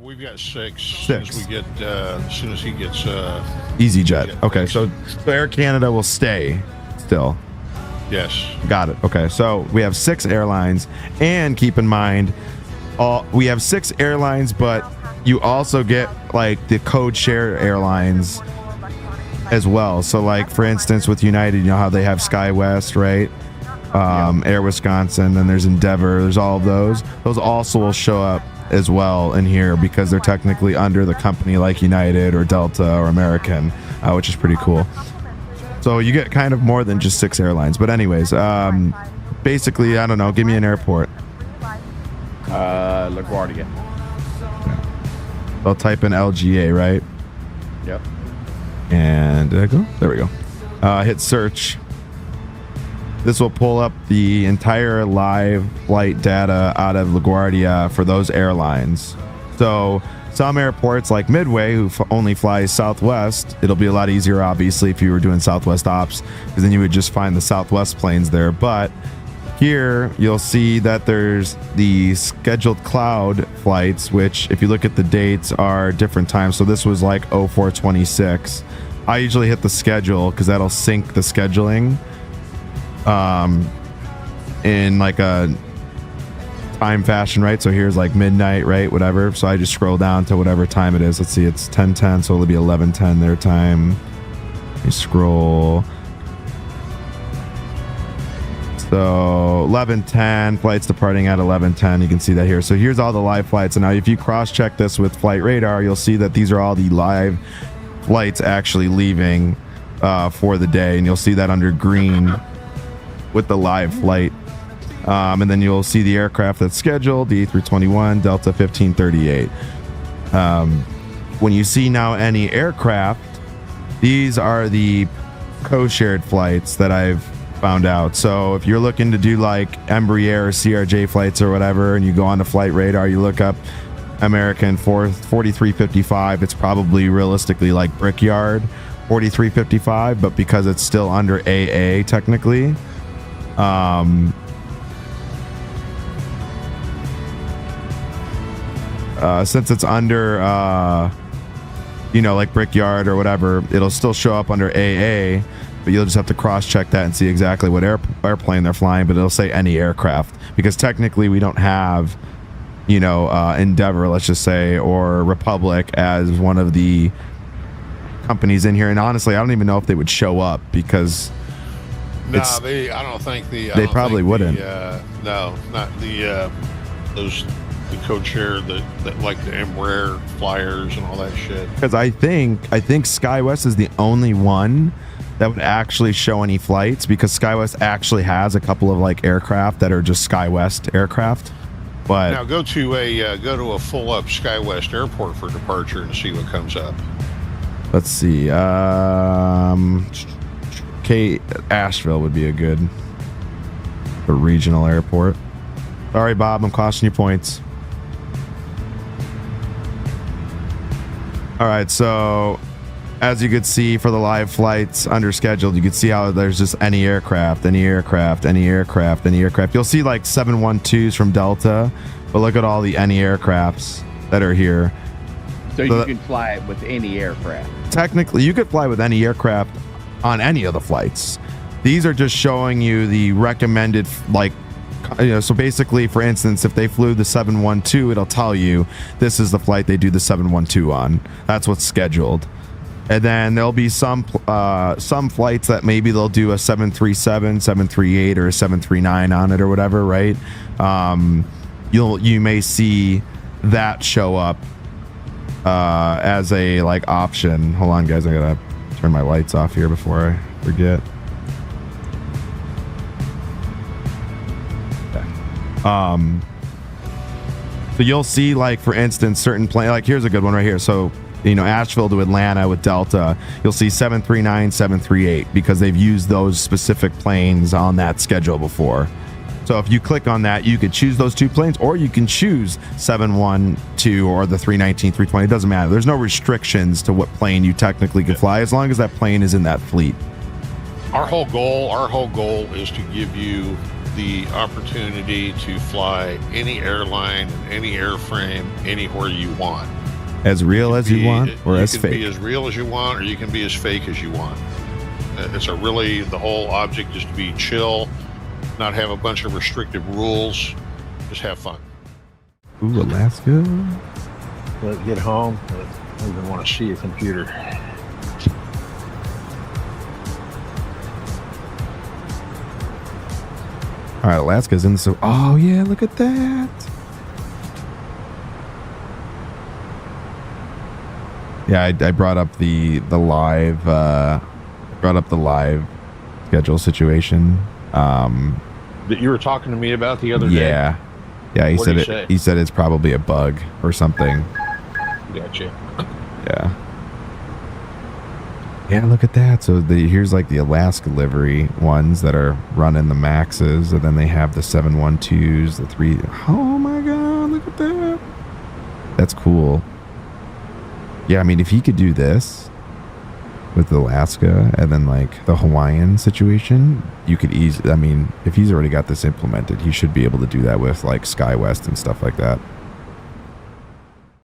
We've got six. Six. As soon as he gets EasyJet. Okay, so Air Canada will stay still. Yes. Got it. Okay, so we have 6 airlines, and keep in mind, we have 6 airlines, but you also get like the code share airlines as well. So like for instance with United, you know how they have SkyWest, right? Air Wisconsin, and there's Endeavor, there's all of those also will show up as well in here because they're technically under the company like United or Delta or American, which is pretty cool. So you get kind of more than just 6 airlines. But anyways, basically, I don't know, give me an airport. LaGuardia. I'll type in LGA, right? Yep. And did I go? There we go. Hit search. This will pull up the entire live flight data out of LaGuardia for those airlines. So some airports like Midway, who only flies Southwest, it'll be a lot easier, obviously, if you were doing Southwest ops, because then you would just find the Southwest planes there. But here, you'll see that there's the scheduled cloud flights, which, if you look at the dates, are different times. So this was like 0426. I usually hit the schedule because that'll sync the scheduling in like a time fashion, right? So here's like midnight, right? Whatever. So I just scroll down to whatever time it is. Let's see, it's 10:10, so it'll be 11:10 their time. You scroll. So 11:10, flights departing at 11:10. You can see that here. So here's all the live flights. And now if you cross-check this with Flight Radar, you'll see that these are all the live flights actually leaving for the day. And you'll see that under green with the live flight. And then you'll see the aircraft that's scheduled, the A321, Delta 1538. When you see now any aircraft, these are the co-shared flights that I've found out. So if you're looking to do like Embraer or CRJ flights or whatever, and you go on to Flight Radar, you look up American 4355, it's probably realistically like Brickyard 4355, but because it's still under AA technically, since it's under like Brickyard or whatever, it'll still show up under AA, but you'll just have to cross-check that and see exactly what airplane they're flying, but it'll say any aircraft, because technically we don't have Endeavor, let's just say, or Republic as one of the companies in here. And honestly, I don't even know if they would show up, because I don't think they probably wouldn't. No, not those the code share that like the Embraer flyers and all that shit. Because I think SkyWest is the only one that would actually show any flights, because SkyWest actually has a couple of like aircraft that are just SkyWest aircraft. But now go to a full up SkyWest airport for departure and see what comes up. Let's see. Asheville would be a good regional airport. Sorry, Bob, I'm costing you points. All right, so as you could see for the live flights under scheduled, you could see how there's just any aircraft. You'll see like 712s from Delta, but look at all the any aircrafts that are here. So you can fly it with any aircraft. Technically, you could fly with any aircraft on any of the flights. These are just showing you the recommended, so basically, for instance, if they flew the 712, it'll tell you this is the flight they do the 712 on. That's what's scheduled. And then there'll be some flights that maybe they'll do a 737, 738, or a 739 on it or whatever, right? You may see that show up as a option. Hold on, guys, I gotta turn my lights off here before I forget. So you'll see, for instance, certain plane, here's a good one right here. So, Asheville to Atlanta with Delta, you'll see 739, 738, because they've used those specific planes on that schedule before. So if you click on that, you could choose those two planes, or you can choose 712 or the 319, 320. It doesn't matter. There's no restrictions to what plane you technically can fly, as long as that plane is in that fleet. Our whole goal is to give you the opportunity to fly any airline and any airframe anywhere you want. As real as you want, or as You can fake? be as real as you want, or you can be as fake as you want. The whole object is to be chill, not have a bunch of restrictive rules, just have fun. Ooh, Alaska. Let's get home. I don't even want to see a computer. All right, Alaska's in. So, oh yeah, look at that. Yeah, I brought up the live schedule situation. That you were talking to me about the other day. Yeah, he What said did it. he say? He said it's probably a bug or something. Gotcha. Yeah. Yeah, look at that. So here's like the Alaska livery ones that are running the Maxes, and then they have the 712s, the 3. Oh my God, look at that. That's cool. Yeah, I mean, if he could do this with Alaska and then like the Hawaiian situation, you could easily, I mean, if he's already got this implemented, he should be able to do that with like SkyWest and stuff like that.